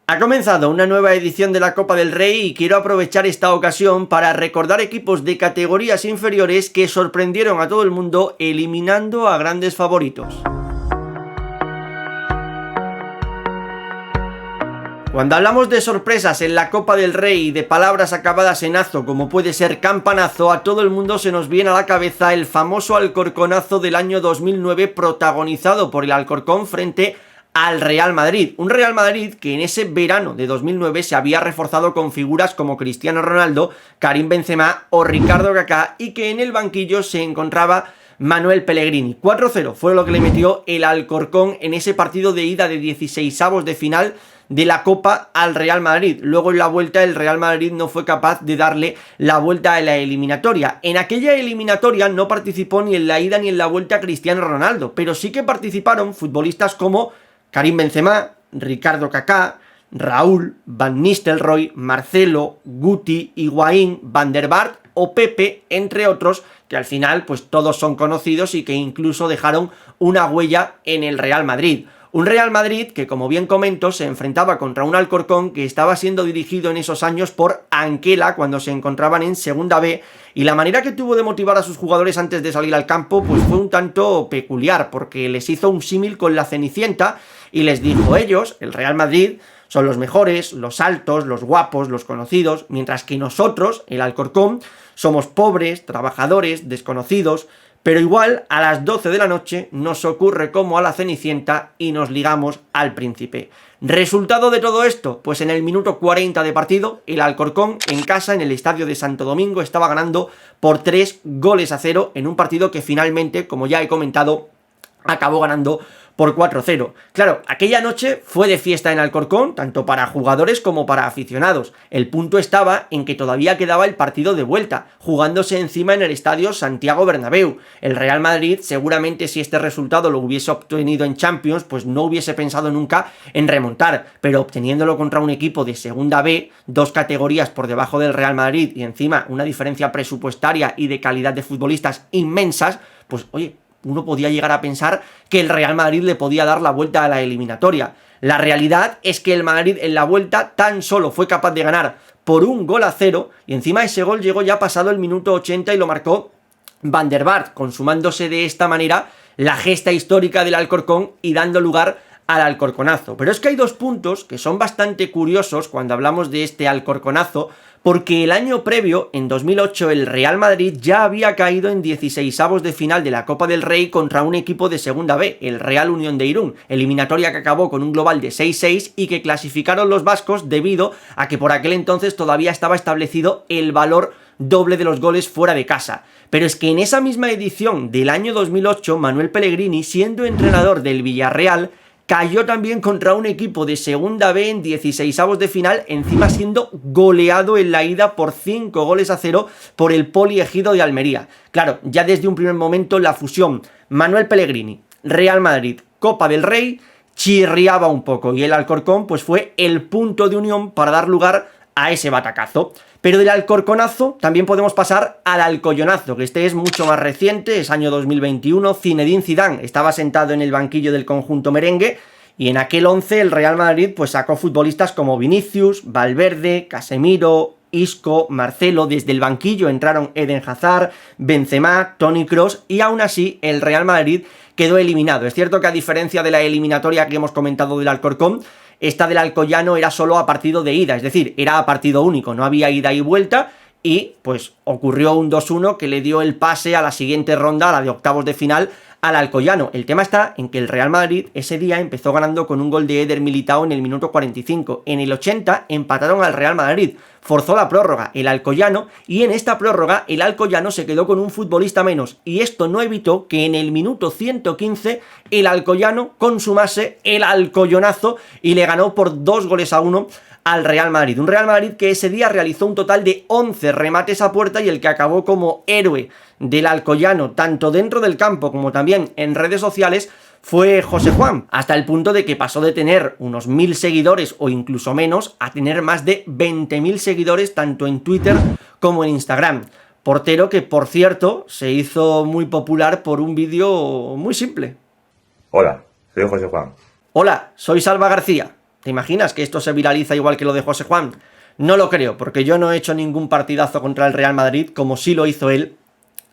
Ha comenzado una nueva edición de la Copa del Rey y quiero aprovechar esta ocasión para recordar equipos de categorías inferiores que sorprendieron a todo el mundo eliminando a grandes favoritos. Cuando hablamos de sorpresas en la Copa del Rey y de palabras acabadas en azo como puede ser campanazo, a todo el mundo se nos viene a la cabeza el famoso Alcorconazo del año 2009 protagonizado por el Alcorcón frente al Real Madrid. Un Real Madrid que en ese verano de 2009 se había reforzado con figuras como Cristiano Ronaldo, Karim Benzema o Ricardo Kaká y que en el banquillo se encontraba Manuel Pellegrini. 4-0 fue lo que le metió el Alcorcón en ese partido de ida de 16avos de final de la Copa al Real Madrid. Luego en la vuelta el Real Madrid no fue capaz de darle la vuelta a la eliminatoria. En aquella eliminatoria no participó ni en la ida ni en la vuelta Cristiano Ronaldo, pero sí que participaron futbolistas como Karim Benzema, Ricardo Kaká, Raúl, Van Nistelrooy, Marcelo, Guti, Higuaín, Van der Vaart o Pepe, entre otros, que al final pues todos son conocidos y que incluso dejaron una huella en el Real Madrid. Un Real Madrid que, como bien comento, se enfrentaba contra un Alcorcón que estaba siendo dirigido en esos años por Anquela cuando se encontraban en Segunda B, y la manera que tuvo de motivar a sus jugadores antes de salir al campo pues fue un tanto peculiar, porque les hizo un símil con la Cenicienta y les dijo: ellos, el Real Madrid, son los mejores, los altos, los guapos, los conocidos, mientras que nosotros, el Alcorcón, somos pobres, trabajadores, desconocidos, pero igual a las 12 de la noche nos ocurre como a la Cenicienta y nos ligamos al príncipe. ¿Resultado de todo esto? Pues en el minuto 40 de partido, el Alcorcón en casa, en el estadio de Santo Domingo, estaba ganando por 3-0 en un partido que finalmente, como ya he comentado, acabó ganando por 4-0. Claro, aquella noche fue de fiesta en Alcorcón, tanto para jugadores como para aficionados. El punto estaba en que todavía quedaba el partido de vuelta, jugándose encima en el estadio Santiago Bernabéu. El Real Madrid, seguramente si este resultado lo hubiese obtenido en Champions, pues no hubiese pensado nunca en remontar, pero obteniéndolo contra un equipo de Segunda B, 2 categorías por debajo del Real Madrid y encima una diferencia presupuestaria y de calidad de futbolistas inmensas, pues oye, uno podía llegar a pensar que el Real Madrid le podía dar la vuelta a la eliminatoria. La realidad es que el Madrid en la vuelta tan solo fue capaz de ganar por 1-0 y encima ese gol llegó ya pasado el minuto 80 y lo marcó Van der Vaart, consumándose de esta manera la gesta histórica del Alcorcón y dando lugar al Alcorconazo. Pero es que hay 2 puntos que son bastante curiosos cuando hablamos de este Alcorconazo, porque el año previo, en 2008, el Real Madrid ya había caído en 16avos de final de la Copa del Rey contra un equipo de Segunda B, el Real Unión de Irún, eliminatoria que acabó con un global de 6-6 y que clasificaron los vascos debido a que por aquel entonces todavía estaba establecido el valor doble de los goles fuera de casa. Pero es que en esa misma edición del año 2008, Manuel Pellegrini, siendo entrenador del Villarreal, cayó también contra un equipo de Segunda B en 16avos de final, encima siendo goleado en la ida por 5-0 por el Poliegido de Almería. Claro, ya desde un primer momento la fusión Manuel Pellegrini, Real Madrid, Copa del Rey, chirriaba un poco y el Alcorcón pues fue el punto de unión para dar lugar a ese batacazo. Pero del Alcorconazo también podemos pasar al Alcoyonazo, que este es mucho más reciente, es año 2021, Zinedine Zidane estaba sentado en el banquillo del conjunto merengue y en aquel 11 el Real Madrid pues sacó futbolistas como Vinicius, Valverde, Casemiro, Isco, Marcelo. Desde el banquillo entraron Eden Hazard, Benzema, Toni Kroos y aún así el Real Madrid quedó eliminado. Es cierto que a diferencia de la eliminatoria que hemos comentado del Alcorcón, esta del Alcoyano era solo a partido de ida, es decir, era a partido único, no había ida y vuelta y pues ocurrió un 2-1 que le dio el pase a la siguiente ronda, a la de octavos de final, al Alcoyano. El tema está en que el Real Madrid ese día empezó ganando con un gol de Eder Militao en el minuto 45. En el 80 empataron al Real Madrid, forzó la prórroga el Alcoyano y en esta prórroga el Alcoyano se quedó con un futbolista menos y esto no evitó que en el minuto 115 el Alcoyano consumase el Alcoyonazo y le ganó por 2-1 al Real Madrid. Un Real Madrid que ese día realizó un total de 11 remates a puerta y el que acabó como héroe del Alcoyano, tanto dentro del campo como también en redes sociales, fue José Juan, hasta el punto de que pasó de tener unos 1000 seguidores o incluso menos a tener más de 20.000 seguidores tanto en Twitter como en Instagram. Portero que, por cierto, se hizo muy popular por un vídeo muy simple. Hola, soy José Juan. Hola, soy Salva García. ¿Te imaginas que esto se viraliza igual que lo de José Juan? No lo creo, porque yo no he hecho ningún partidazo contra el Real Madrid como sí lo hizo él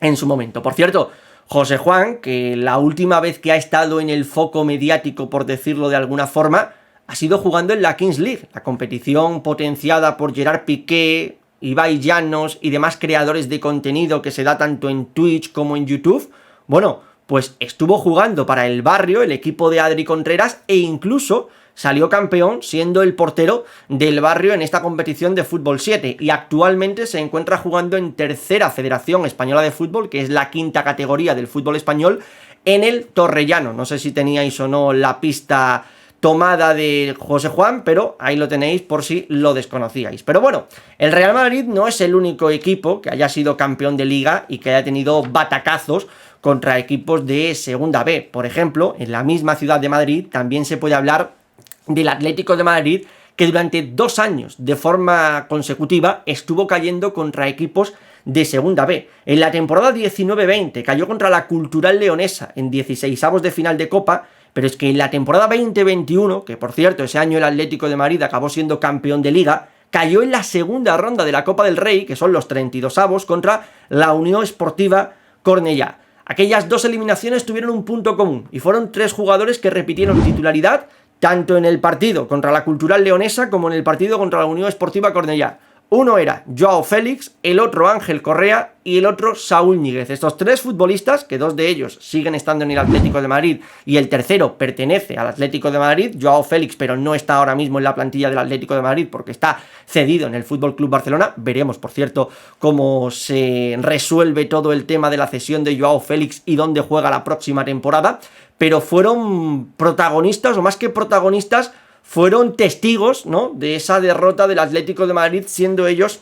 en su momento. Por cierto, José Juan, que la última vez que ha estado en el foco mediático, por decirlo de alguna forma, ha sido jugando en la Kings League, la competición potenciada por Gerard Piqué, Ibai Llanos y demás creadores de contenido que se da tanto en Twitch como en YouTube. Bueno, pues estuvo jugando para el Barrio, el equipo de Adri Contreras, e incluso salió campeón siendo el portero del Barrio en esta competición de Fútbol 7 y actualmente se encuentra jugando en Tercera Federación Española de Fútbol, que es la quinta categoría del fútbol español, en el Torrellano. No sé si teníais o no la pista tomada de José Juan, pero ahí lo tenéis por si lo desconocíais. Pero bueno, el Real Madrid no es el único equipo que haya sido campeón de Liga y que haya tenido batacazos contra equipos de Segunda B. Por ejemplo, en la misma ciudad de Madrid también se puede hablar del Atlético de Madrid, que durante 2 años de forma consecutiva estuvo cayendo contra equipos de Segunda B. En la temporada 19-20 cayó contra la Cultural Leonesa en 16avos de final de Copa, pero es que en la temporada 20-21, que por cierto ese año el Atlético de Madrid acabó siendo campeón de Liga, cayó en la segunda ronda de la Copa del Rey, que son los 32avos, contra la Unión Esportiva Cornellá. Aquellas 2 eliminaciones tuvieron un punto común, y fueron 3 jugadores que repitieron titularidad tanto en el partido contra la Cultural Leonesa como en el partido contra la Unión Esportiva Cornellá. Uno era Joao Félix, el otro Ángel Correa y el otro Saúl Ñíguez. Estos 3 futbolistas, que 2 de ellos siguen estando en el Atlético de Madrid y el tercero pertenece al Atlético de Madrid, Joao Félix, pero no está ahora mismo en la plantilla del Atlético de Madrid porque está cedido en el Fútbol Club Barcelona. Veremos, por cierto, cómo se resuelve todo el tema de la cesión de Joao Félix y dónde juega la próxima temporada. Pero fueron protagonistas, o más que protagonistas, fueron testigos, ¿no?, de esa derrota del Atlético de Madrid, siendo ellos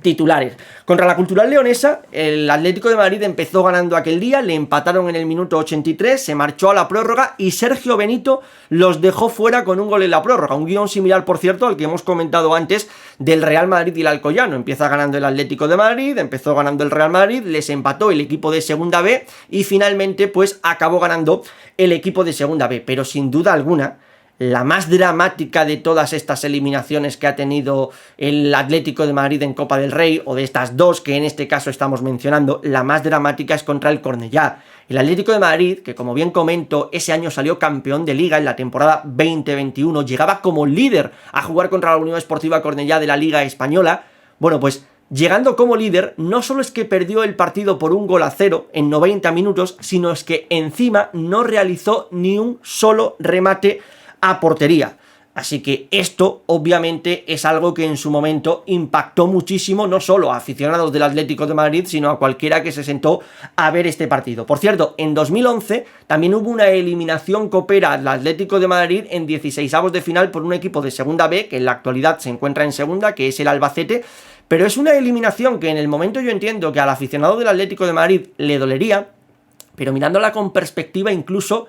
titulares. Contra la Cultural Leonesa, el Atlético de Madrid empezó ganando aquel día, le empataron en el minuto 83, se marchó a la prórroga y Sergio Benito los dejó fuera con un gol en la prórroga. Un guión similar, por cierto, al que hemos comentado antes del Real Madrid y el Alcoyano. Empieza ganando el Atlético de Madrid, empezó ganando el Real Madrid, les empató el equipo de Segunda B y finalmente pues acabó ganando el equipo de Segunda B. Pero sin duda alguna, la más dramática de todas estas eliminaciones que ha tenido el Atlético de Madrid en Copa del Rey, o de estas 2 que en este caso estamos mencionando, la más dramática es contra el Cornellá. El Atlético de Madrid, que como bien comento, ese año salió campeón de Liga en la temporada 20-21, llegaba como líder a jugar contra la Unión Esportiva Cornellá de la Liga Española. Bueno, pues llegando como líder, no solo es que perdió el partido por 1-0 en 90 minutos, sino es que encima no realizó ni un solo remate a portería. Así que esto obviamente es algo que en su momento impactó muchísimo, no solo a aficionados del Atlético de Madrid, sino a cualquiera que se sentó a ver este partido. Por cierto, en 2011 también hubo una eliminación copera al Atlético de Madrid en 16avos de final por un equipo de Segunda B, que en la actualidad se encuentra en Segunda, que es el Albacete, pero es una eliminación que en el momento yo entiendo que al aficionado del Atlético de Madrid le dolería, pero mirándola con perspectiva incluso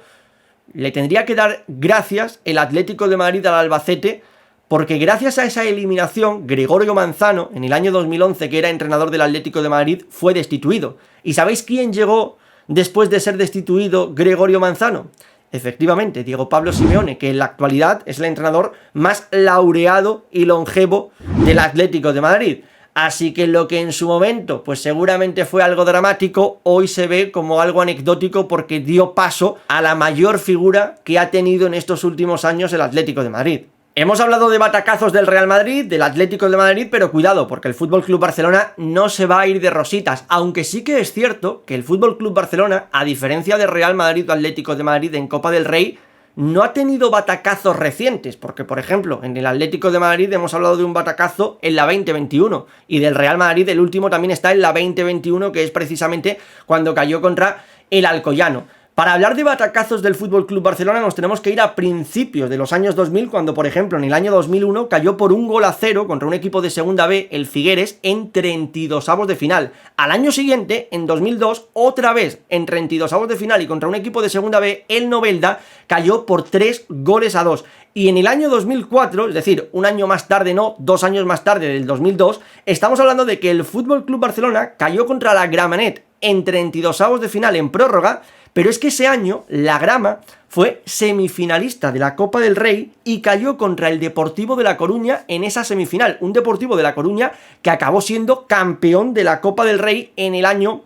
le tendría que dar gracias el Atlético de Madrid al Albacete, porque gracias a esa eliminación, Gregorio Manzano, en el año 2011, que era entrenador del Atlético de Madrid, fue destituido. ¿Y sabéis quién llegó después de ser destituido Gregorio Manzano? Efectivamente, Diego Pablo Simeone, que en la actualidad es el entrenador más laureado y longevo del Atlético de Madrid. Así que lo que en su momento pues seguramente fue algo dramático, hoy se ve como algo anecdótico porque dio paso a la mayor figura que ha tenido en estos últimos años el Atlético de Madrid. Hemos hablado de batacazos del Real Madrid, del Atlético de Madrid, pero cuidado, porque el Fútbol Club Barcelona no se va a ir de rositas, aunque sí que es cierto que el Fútbol Club Barcelona, a diferencia del Real Madrid o Atlético de Madrid en Copa del Rey, no ha tenido batacazos recientes, porque por ejemplo en el Atlético de Madrid hemos hablado de un batacazo en la 2021 y del Real Madrid el último también está en la 2021, que es precisamente cuando cayó contra el Alcoyano. Para hablar de batacazos del Fútbol Club Barcelona nos tenemos que ir a principios de los años 2000, cuando por ejemplo en el año 2001 cayó por 1-0 contra un equipo de Segunda B, el Figueres, en 32avos de final. Al año siguiente, en 2002, otra vez en 32avos de final y contra un equipo de Segunda B, el Novelda, cayó por 3-2. Y en el año 2004, es decir, un año más tarde, no, 2 años más tarde, del 2002, estamos hablando de que el Fútbol Club Barcelona cayó contra la Gramenet en 32avos de final en prórroga, Pero es que ese año la Grama fue semifinalista de la Copa del Rey y cayó contra el Deportivo de La Coruña en esa semifinal. Un Deportivo de La Coruña que acabó siendo campeón de la Copa del Rey en el año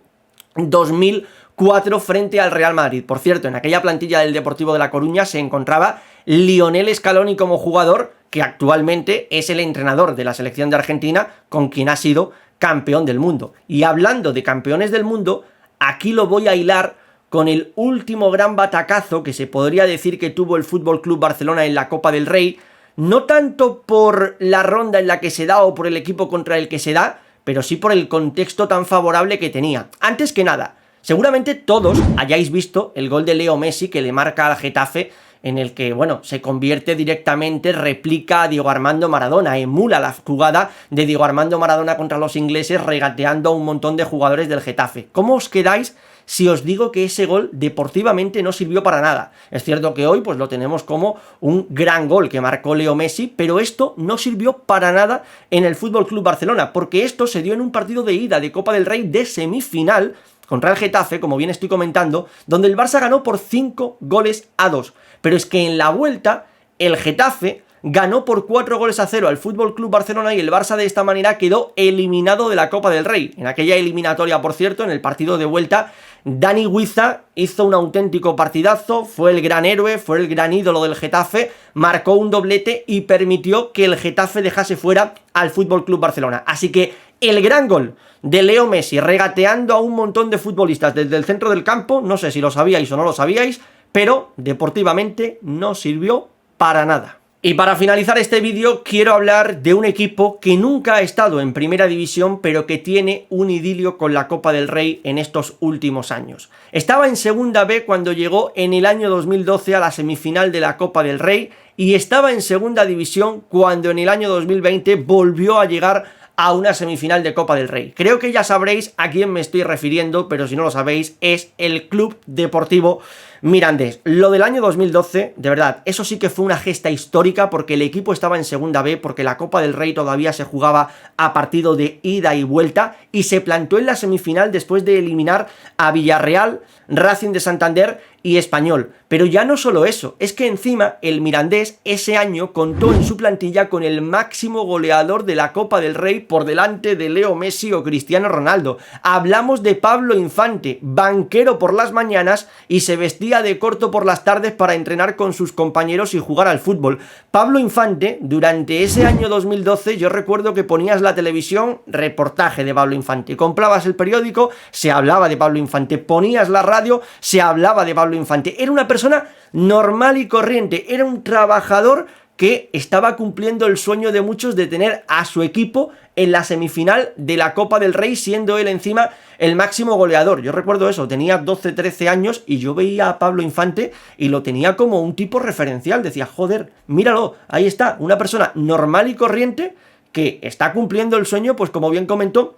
2004 frente al Real Madrid. Por cierto, en aquella plantilla del Deportivo de La Coruña se encontraba Lionel Scaloni como jugador, que actualmente es el entrenador de la selección de Argentina, con quien ha sido campeón del mundo. Y hablando de campeones del mundo, aquí lo voy a hilar con el último gran batacazo que se podría decir que tuvo el Fútbol Club Barcelona en la Copa del Rey, no tanto por la ronda en la que se da o por el equipo contra el que se da, pero sí por el contexto tan favorable que tenía. Antes que nada, seguramente todos hayáis visto el gol de Leo Messi que le marca al Getafe, en el que, bueno, se convierte directamente, replica a Diego Armando Maradona, emula la jugada de Diego Armando Maradona contra los ingleses, regateando a un montón de jugadores del Getafe. ¿Cómo os quedáis si os digo que ese gol deportivamente no sirvió para nada? Es cierto que hoy pues lo tenemos como un gran gol que marcó Leo Messi, pero esto no sirvió para nada en el Fútbol Club Barcelona, porque esto se dio en un partido de ida de Copa del Rey de semifinal contra el Getafe, como bien estoy comentando, donde el Barça ganó por 5-2. Pero es que en la vuelta el Getafe ganó por 4-0 al Fútbol Club Barcelona y el Barça de esta manera quedó eliminado de la Copa del Rey. En aquella eliminatoria, por cierto, en el partido de vuelta, Dani Huiza hizo un auténtico partidazo, fue el gran héroe, fue el gran ídolo del Getafe, marcó un doblete y permitió que el Getafe dejase fuera al Fútbol Club Barcelona. Así que el gran gol de Leo Messi regateando a un montón de futbolistas desde el centro del campo, no sé si lo sabíais o no lo sabíais, pero deportivamente no sirvió para nada. Y para finalizar este vídeo quiero hablar de un equipo que nunca ha estado en primera división, pero que tiene un idilio con la Copa del Rey en estos últimos años. Estaba en segunda B cuando llegó en el año 2012 a la semifinal de la Copa del Rey y estaba en segunda división cuando en el año 2020 volvió a llegar a una semifinal de Copa del Rey. Creo que ya sabréis a quién me estoy refiriendo, pero si no lo sabéis, es el Club Deportivo Mirandés. Lo del año 2012, de verdad, eso sí que fue una gesta histórica porque el equipo estaba en segunda B, porque la Copa del Rey todavía se jugaba a partido de ida y vuelta y se plantó en la semifinal después de eliminar a Villarreal, Racing de Santander y Español. Pero ya no solo eso, es que encima el Mirandés ese año contó en su plantilla con el máximo goleador de la Copa del Rey por delante de Leo Messi o Cristiano Ronaldo. Hablamos de Pablo Infante, banquero por las mañanas y se vestía de corto por las tardes para entrenar con sus compañeros y jugar al fútbol. Pablo Infante, durante ese año 2012, yo recuerdo que ponías la televisión, reportaje de Pablo Infante, comprabas el periódico, se hablaba de Pablo Infante, ponías la radio, se hablaba de Pablo Infante. Era una persona normal y corriente, era un trabajador que estaba cumpliendo el sueño de muchos de tener a su equipo en la semifinal de la Copa del Rey, siendo él encima el máximo goleador. Yo recuerdo eso, tenía 12-13 años y yo veía a Pablo Infante y lo tenía como un tipo referencial. Decía, joder, míralo, ahí está, una persona normal y corriente que está cumpliendo el sueño, pues como bien comentó,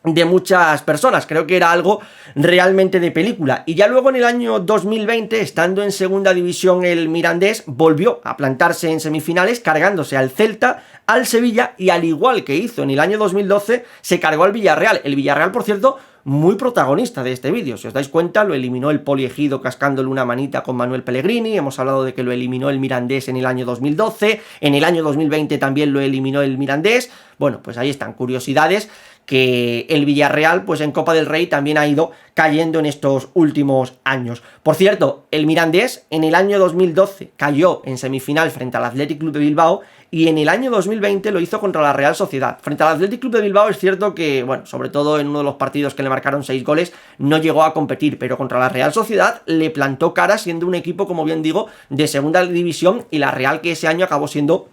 de muchas personas. Creo que era algo realmente de película. Y ya luego en el año 2020, estando en segunda división, el Mirandés volvió a plantarse en semifinales, cargándose al Celta, al Sevilla, y al igual que hizo en el año 2012, se cargó al Villarreal. El Villarreal, por cierto, muy protagonista de este vídeo. Si os dais cuenta, lo eliminó el Poli Ejido cascándole una manita con Manuel Pellegrini. Hemos hablado de que lo eliminó el Mirandés en el año 2012. En el año 2020 también lo eliminó el Mirandés. Bueno, pues ahí están, curiosidades que el Villarreal, pues en Copa del Rey también ha ido cayendo en estos últimos años. Por cierto, el Mirandés en el año 2012 cayó en semifinal frente al Athletic Club de Bilbao y en el año 2020 lo hizo contra la Real Sociedad. Frente al Athletic Club de Bilbao es cierto que, bueno, sobre todo en uno de los partidos que le marcaron 6 goles, no llegó a competir, pero contra la Real Sociedad le plantó cara siendo un equipo, como bien digo, de segunda división, y la Real que ese año acabó siendo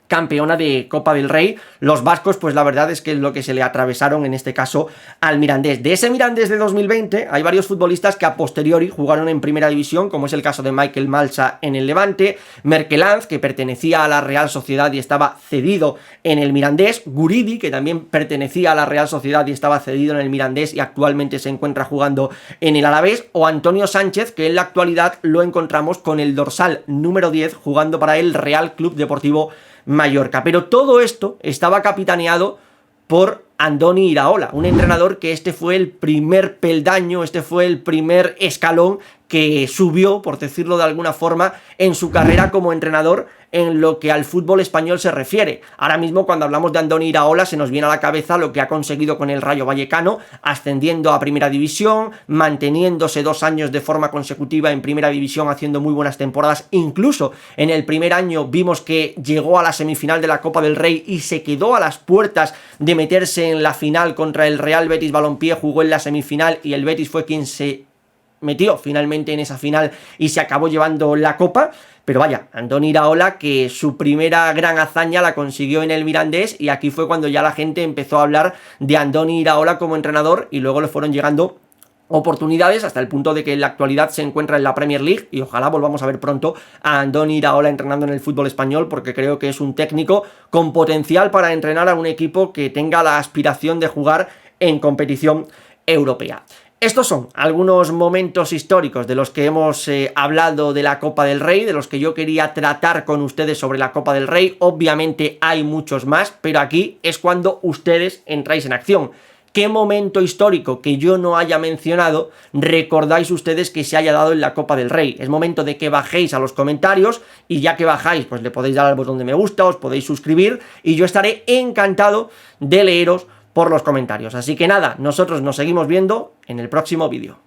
campeona de Copa del Rey. Los vascos, pues la verdad es que es lo que se le atravesaron en este caso al Mirandés. De ese Mirandés de 2020 hay varios futbolistas que a posteriori jugaron en primera división, como es el caso de Michael Malsa en el Levante, Merkelanz, que pertenecía a la Real Sociedad y estaba cedido en el Mirandés, Guridi, que también pertenecía a la Real Sociedad y estaba cedido en el Mirandés y actualmente se encuentra jugando en el Alavés, o Antonio Sánchez, que en la actualidad lo encontramos con el dorsal número 10 jugando para el Real Club Deportivo Mallorca. Pero todo esto estaba capitaneado por Andoni Iraola, un entrenador que este fue el primer peldaño, este fue el primer escalón que subió, por decirlo de alguna forma, en su carrera como entrenador en lo que al fútbol español se refiere. Ahora mismo, cuando hablamos de Andoni Iraola, se nos viene a la cabeza lo que ha conseguido con el Rayo Vallecano, ascendiendo a Primera División, manteniéndose 2 años de forma consecutiva en Primera División, haciendo muy buenas temporadas. Incluso en el primer año vimos que llegó a la semifinal de la Copa del Rey y se quedó a las puertas de meterse en la final contra el Real Betis Balompié, jugó en la semifinal y el Betis fue quien se metió finalmente en esa final y se acabó llevando la copa. Pero vaya, Andoni Iraola, que su primera gran hazaña la consiguió en el Mirandés, y aquí fue cuando ya la gente empezó a hablar de Andoni Iraola como entrenador, y luego le fueron llegando oportunidades hasta el punto de que en la actualidad se encuentra en la Premier League, y ojalá volvamos a ver pronto a Andoni Iraola entrenando en el fútbol español, porque creo que es un técnico con potencial para entrenar a un equipo que tenga la aspiración de jugar en competición europea. Estos son algunos momentos históricos de los que hemos hablado de la Copa del Rey, de los que yo quería tratar con ustedes sobre la Copa del Rey. Obviamente hay muchos más, pero aquí es cuando ustedes entráis en acción. ¿Qué momento histórico que yo no haya mencionado recordáis ustedes que se haya dado en la Copa del Rey? Es momento de que bajéis a los comentarios, y ya que bajáis, pues le podéis dar al botón de me gusta, os podéis suscribir, y yo estaré encantado de leeros por los comentarios. Así que nada, nosotros nos seguimos viendo en el próximo vídeo.